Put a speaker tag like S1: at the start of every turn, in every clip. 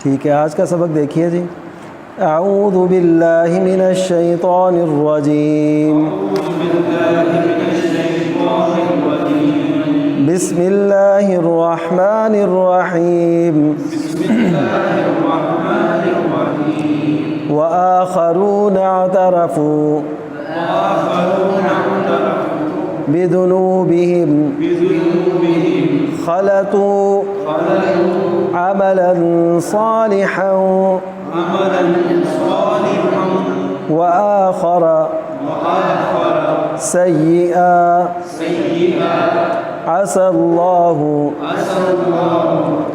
S1: ٹھیک ہے، آج کا سبق دیکھیے جی۔ اعوذ باللہ من الشیطان الرجیم، بسم اللہ الرحمن الرحیم، وآخرون اعترفوا بذنوبہم خلطوا عملا صالحا وآخر سيئا عسى الله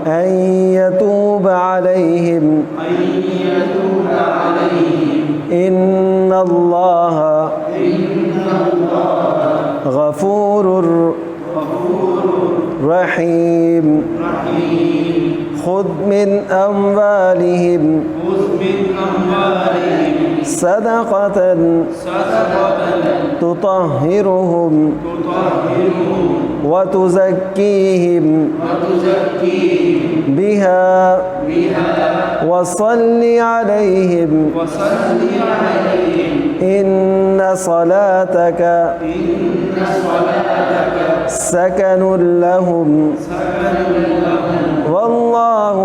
S1: أن يتوب عليهم إن الله غفور رحيم خذ من أموالهم صدقة تطهرهم وتزكيهم بها وصل عليهم إن صلاتك سكن لهم والله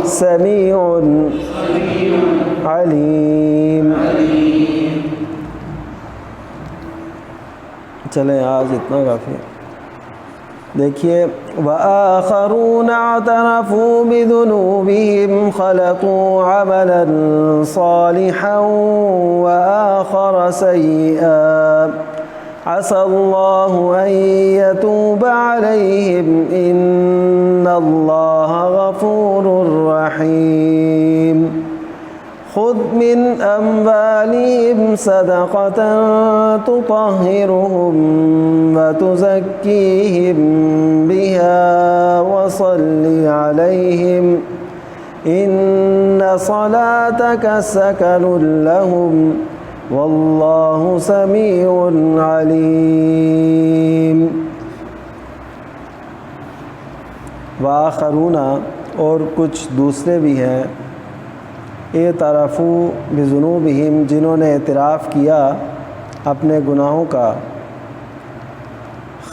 S1: سمیع علیم۔ چلیں آج اتنا کافی ہے۔ دیکھیے، وآخرون اعترفوا بذنوبهم خلطوا عملا صالحا وآخر سيئا عسى الله أن يتوب عليهم إن الله غفور رحيم خذ من أموالهم صدقة تطهرهم وتزكيهم بها وصل عليهم إن صلاتك سكن لهم واللہ سمیع علیم۔ وآخرون، اور کچھ دوسرے بھی ہیں، اعترفوا بذنوبہم، جنہوں نے اعتراف کیا اپنے گناہوں کا،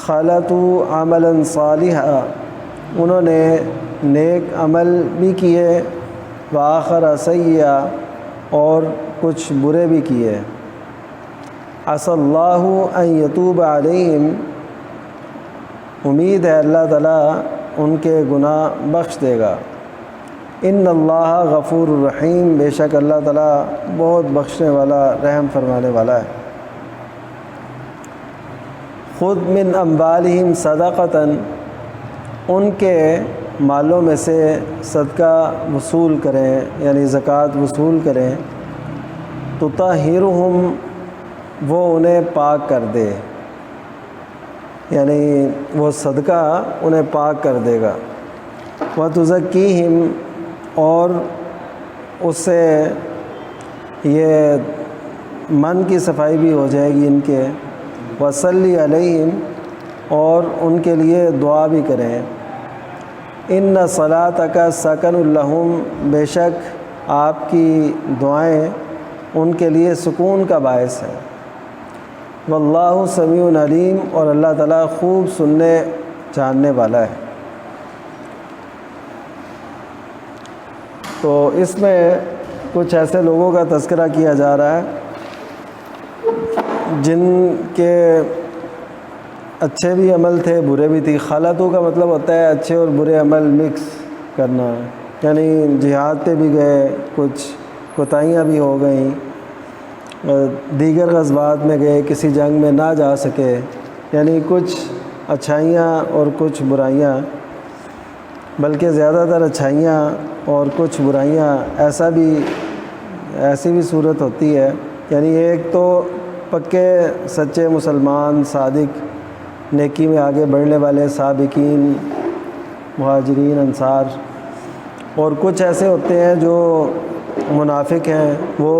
S1: خلطوا عملا صالحا، انہوں نے نیک عمل بھی کیے، وآخر سیئا، اور کچھ برے بھی کیے۔ عسى اللہ ان یتوب علیہم، امید ہے اللہ تعالیٰ ان کے گناہ بخش دے گا۔ ان اللہ غفور الرحیم، بے شک اللہ تعالیٰ بہت بخشنے والا، رحم فرمانے والا ہے۔ خذ من اموالہم صدقۃ، ان کے مالوں میں سے صدقہ وصول کریں، یعنی زکوٰۃ وصول کریں، تطہرہم، وہ انہیں پاک کر دے، یعنی وہ صدقہ انہیں پاک کر دے گا، وتزکیہم، اور اس سے یہ من کی صفائی بھی ہو جائے گی ان کے، وصلی علیہم، اور ان کے لیے دعا بھی کریں۔ ان صلاتک سکن لہم، بے شک آپ کی دعائیں ان کے لیے سکون کا باعث ہے۔ واللہ سمیع علیم، اور اللہ تعالیٰ خوب سننے جاننے والا ہے۔ تو اس میں کچھ ایسے لوگوں کا تذکرہ کیا جا رہا ہے جن کے اچھے بھی عمل تھے، برے بھی تھی۔ خلطو کا مطلب ہوتا ہے اچھے اور برے عمل مکس کرنا، یعنی جہاد پہ بھی گئے، کچھ کوتاہیاں بھی ہو گئیں، دیگر غزوات میں گئے، کسی جنگ میں نہ جا سکے، یعنی کچھ اچھائیاں اور کچھ برائیاں، بلکہ زیادہ تر اچھائیاں اور کچھ برائیاں، ایسی بھی صورت ہوتی ہے، یعنی ایک تو پکے سچے مسلمان، صادق، نیکی میں آگے بڑھنے والے سابقین، مہاجرین، انصار، اور کچھ ایسے ہوتے ہیں جو منافق ہیں، وہ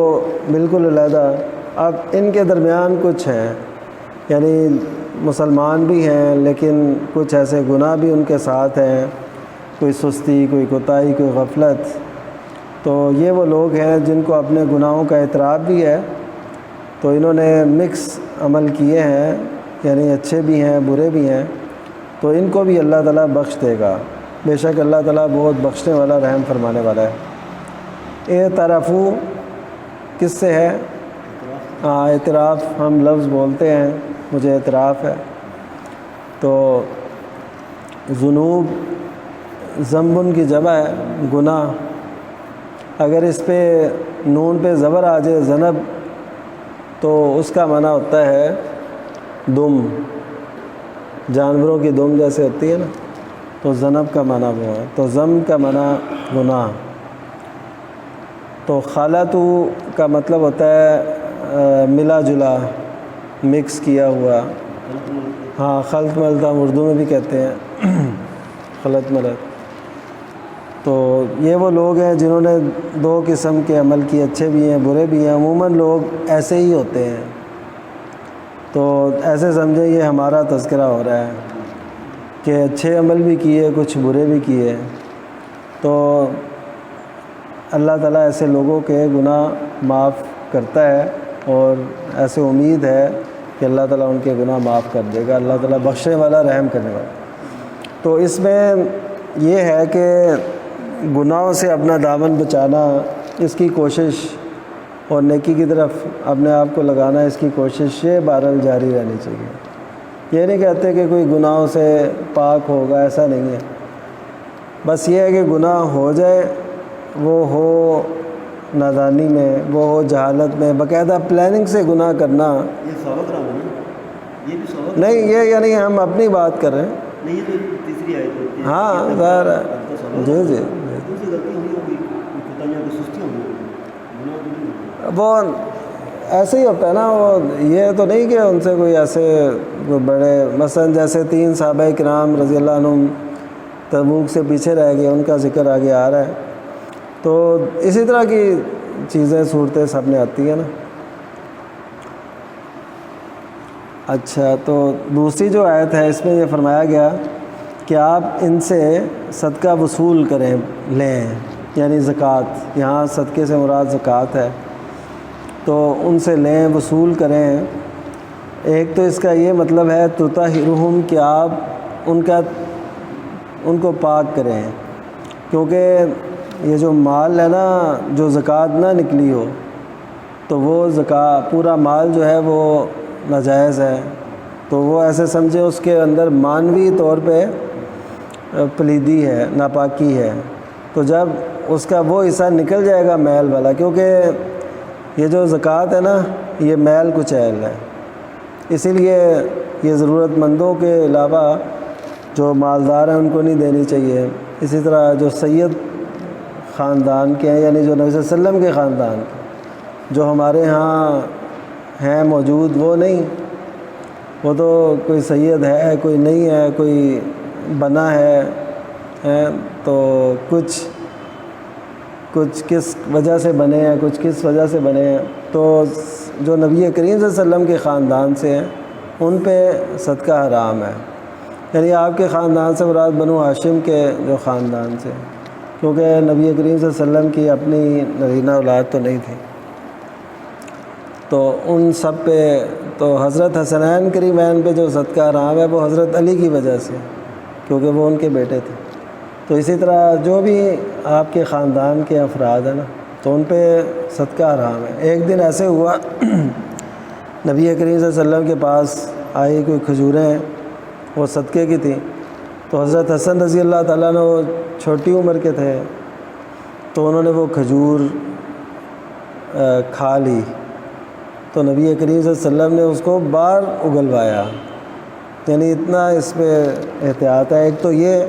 S1: بالکل علیحدہ۔ اب ان کے درمیان کچھ ہیں، یعنی مسلمان بھی ہیں لیکن کچھ ایسے گناہ بھی ان کے ساتھ ہیں، کوئی سستی، کوئی کوتاہی، کوئی غفلت. تو یہ وہ لوگ ہیں جن کو اپنے گناہوں کا اعتراف بھی ہے، تو انہوں نے مکس عمل کیے ہیں، یعنی اچھے بھی ہیں برے بھی ہیں، تو ان کو بھی اللہ تعالیٰ بخش دے گا. بے شک اللہ تعالیٰ بہت بخشنے والا، رحم فرمانے والا ہے. اعترافو کس سے ہے؟ اعتراف ہم لفظ بولتے ہیں، مجھے اعتراف ہے. تو ذنوب ذنبن کی جمع ہے، گناہ. اگر اس پہ نون پہ زبر آ جائے ذنب، تو اس کا معنی ہوتا ہے دم، جانوروں کی دم جیسے ہوتی ہے نا، تو ذنب کا معنی وہ ہے. تو ذنب کا معنی گناہ. تو خالتو کا مطلب ہوتا ہے ملا جلا، مکس کیا ہوا. ہاں خلط ملتا ہم اردو میں بھی کہتے ہیں، خلط ملت. تو یہ وہ لوگ ہیں جنہوں نے دو قسم کے عمل کیے، اچھے بھی ہیں برے بھی ہیں. عموماً لوگ ایسے ہی ہوتے ہیں، تو ایسے سمجھیں یہ ہمارا تذکرہ ہو رہا ہے کہ اچھے عمل بھی کیے، کچھ برے بھی کیے. تو اللہ تعالیٰ ایسے لوگوں کے گناہ معاف کرتا ہے، اور ایسے امید ہے کہ اللہ تعالیٰ ان کے گناہ معاف کر دے گا. اللہ تعالیٰ بخشنے والا، رحم کرنے والا. تو اس میں یہ ہے کہ گناہوں سے اپنا دامن بچانا، اس کی کوشش، اور نیکی کی طرف اپنے آپ کو لگانا، اس کی کوشش یہ بہرحال جاری رہنی چاہیے. یہ نہیں کہتے کہ کوئی گناہوں سے پاک ہوگا، ایسا نہیں ہے. بس یہ ہے کہ گناہ ہو جائے، وہ ہو نادانی میں، وہ ہو جہالت میں، باقاعدہ پلاننگ سے گناہ کرنا.
S2: یہ ثابت رہا ہے، یہ بھی ثابت
S1: نہیں، یہ یعنی ہم اپنی بات کر رہے ہیں.
S2: نہیں، یہ تو تیسری آیت ہوتی ہے.
S1: ہاں ظاہر ہے. جی جی
S2: ان سے غلطی ہوئی ہوگی، کوتاہیاں کی سستی ہوئی ہوگی، گناہ تو نہیں ہوگا.
S1: وہ ایسے ہی ہوتا ہے نا. وہ یہ تو نہیں کہ ان سے کوئی ایسے کوئی بڑے، مثلا جیسے 3 صحابہ کرام رضی اللہ عنہم تبوک سے پیچھے رہ گئے، ان کا ذکر آگے آ رہا ہے. تو اسی طرح کی چیزیں، صورتیں سب میں آتی ہیں نا. اچھا، تو دوسری جو آیت ہے اس میں یہ فرمایا گیا کہ آپ ان سے صدقہ وصول کریں، لیں، یعنی زکوٰۃ. یہاں صدقے سے مراد زکوٰۃ ہے، تو ان سے لیں، وصول کریں. ایک تو اس کا یہ مطلب ہے تطہرہم، کہ آپ ان کو پاک کریں، کیونکہ یہ جو مال ہے نا، جو زکوٰۃ نہ نکلی ہو، تو وہ پورا مال جو ہے وہ ناجائز ہے. تو وہ ایسے سمجھے اس کے اندر مانوی طور پہ پلیدی ہے، ناپاکی ہے. تو جب اس کا وہ حصہ نکل جائے گا میل والا، کیونکہ یہ جو زکوٰۃ ہے نا، یہ میل کچیل ہے، اسی لیے یہ ضرورت مندوں کے علاوہ جو مالدار ہیں ان کو نہیں دینی چاہیے. اسی طرح جو سید خاندان کے ہیں، یعنی جو نبی صلی اللہ علیہ وسلم کے خاندان کے، جو ہمارے ہاں ہیں موجود، وہ نہیں. وہ تو کوئی سید ہے، کوئی نہیں ہے، کوئی بنا ہے، تو کچھ کس وجہ سے بنے ہیں، کچھ کس وجہ سے بنے ہیں. تو جو نبی کریم صلی اللہ علیہ وسلم کے خاندان سے ہیں، ان پہ صدقہ حرام ہے. یعنی آپ کے خاندان سے مراد بنو ہاشم کے جو خاندان سے، کیونکہ نبی کریم صلی اللہ علیہ وسلم کی اپنی نرینہ اولاد تو نہیں تھی. تو ان سب پہ، تو حضرت حسنین کریمین پہ جو صدقہ حرام ہے، وہ حضرت علی کی وجہ سے، کیونکہ وہ ان کے بیٹے تھے. تو اسی طرح جو بھی آپ کے خاندان کے افراد ہیں نا، تو ان پہ صدقہ حرام ہے. ایک دن ایسے ہوا، نبی کریم صلی اللہ علیہ وسلم کے پاس آئی کوئی کھجوریں، وہ صدقے کی تھیں. تو حضرت حسن رضی اللہ تعالیٰ عنہ، وہ چھوٹی عمر کے تھے، تو انہوں نے وہ کھجور کھا لی. تو نبی کریم صلی اللہ علیہ وسلم نے اس کو باہر اگلوایا. یعنی اتنا اس پہ احتیاط ہے. ایک تو یہ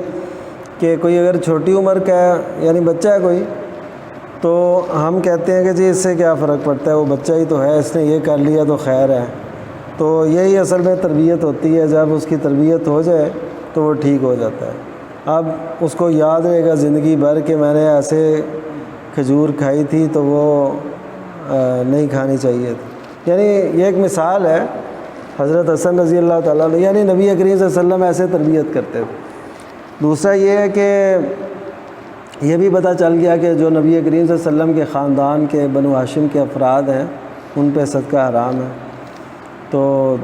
S1: کہ کوئی اگر چھوٹی عمر کا ہے، یعنی بچہ ہے کوئی، تو ہم کہتے ہیں کہ جی اس سے کیا فرق پڑتا ہے، وہ بچہ ہی تو ہے، اس نے یہ کر لیا تو خیر ہے. تو یہی اصل میں تربیت ہوتی ہے. جب اس کی تربیت ہو جائے تو وہ ٹھیک ہو جاتا ہے. اب اس کو یاد رہے گا زندگی بھر کہ میں نے ایسے کھجور کھائی تھی، تو وہ نہیں کھانی چاہیے تھی. یعنی یہ ایک مثال ہے. حضرت حسن رضی اللہ تعالیٰ عنہ، یعنی نبی کریم صلی اللہ علیہ وسلم ایسے تربیت کرتے تھے. دوسرا یہ ہے کہ یہ بھی پتہ چل گیا کہ جو نبی کریم صلی اللہ علیہ وسلم کے خاندان کے بنو ہاشم کے افراد ہیں ان پہ صدقہ حرام ہے۔ تو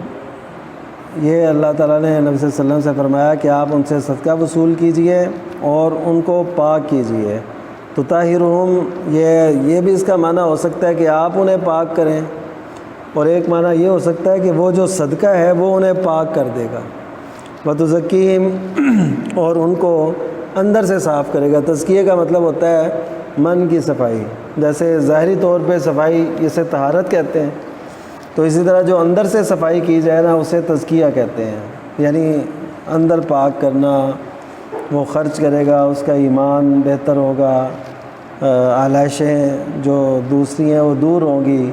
S1: یہ اللہ تعالیٰ نے نبی صلی اللہ علیہ وسلم سے فرمایا کہ آپ ان سے صدقہ وصول کیجئے اور ان کو پاک کیجئے۔ تو طاہرہم، یہ بھی اس کا معنی ہو سکتا ہے کہ آپ انہیں پاک کریں، اور ایک معنی یہ ہو سکتا ہے کہ وہ جو صدقہ ہے وہ انہیں پاک کر دے گا۔ وَتُزَكِّيهِمْ، اور ان کو اندر سے صاف کرے گا۔ تزکیے کا مطلب ہوتا ہے من کی صفائی، جیسے ظاہری طور پہ صفائی اسے طہارت کہتے ہیں، تو اسی طرح جو اندر سے صفائی کی جائے نا اسے تزکیہ کہتے ہیں، یعنی اندر پاک کرنا۔ وہ خرچ کرے گا، اس کا ایمان بہتر ہوگا، آلائشیں جو دوسری ہیں وہ دور ہوں گی،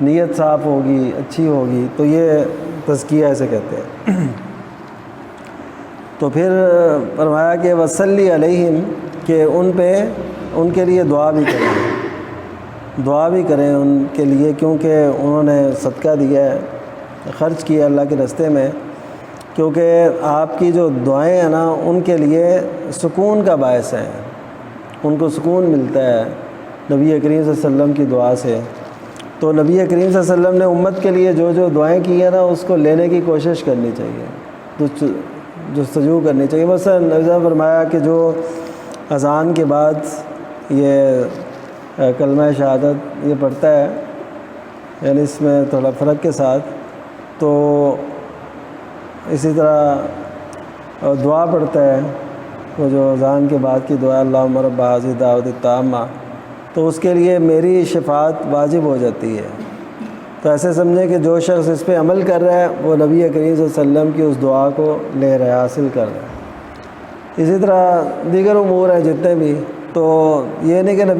S1: نیت صاف ہوگی، اچھی ہوگی، تو یہ تزکیہ اسے کہتے ہیں۔ تو پھر فرمایا کہ وصلی علیہم، کہ ان پہ ان کے لیے دعا بھی کریں ان کے لیے، کیونکہ انہوں نے صدقہ دیا ہے، خرچ کیا اللہ کے راستے میں، کیونکہ آپ کی جو دعائیں ہیں نا ان کے لیے سکون کا باعث ہیں، ان کو سکون ملتا ہے نبی کریم صلی اللہ علیہ وسلم کی دعا سے۔ تو نبی کریم صلی اللہ علیہ وسلم نے امت کے لیے جو دعائیں کی ہیں نا اس کو لینے کی کوشش کرنی چاہیے، جستجو کرنی چاہیے۔ مثلا نبی صاحب نے فرمایا کہ جو اذان کے بعد یہ کلمہ شہادت یہ پڑھتا ہے، یعنی اس میں تھوڑا فرق کے ساتھ، تو اسی طرح دعا پڑھتا ہے، وہ جو اذان کے بعد کی دعا اللہم رب ھذہ الدعوۃ التامہ، تو اس کے لیے میری شفاعت واجب ہو جاتی ہے۔ تو ایسے سمجھیں کہ جو شخص اس پہ عمل کر رہا ہے وہ نبی کریم صلی اللہ علیہ وسلم کی اس دعا کو لے رہا ہے، حاصل کر رہا ہے۔ اسی طرح دیگر امور ہیں جتنے بھی، تو یہ نہیں کہ نبی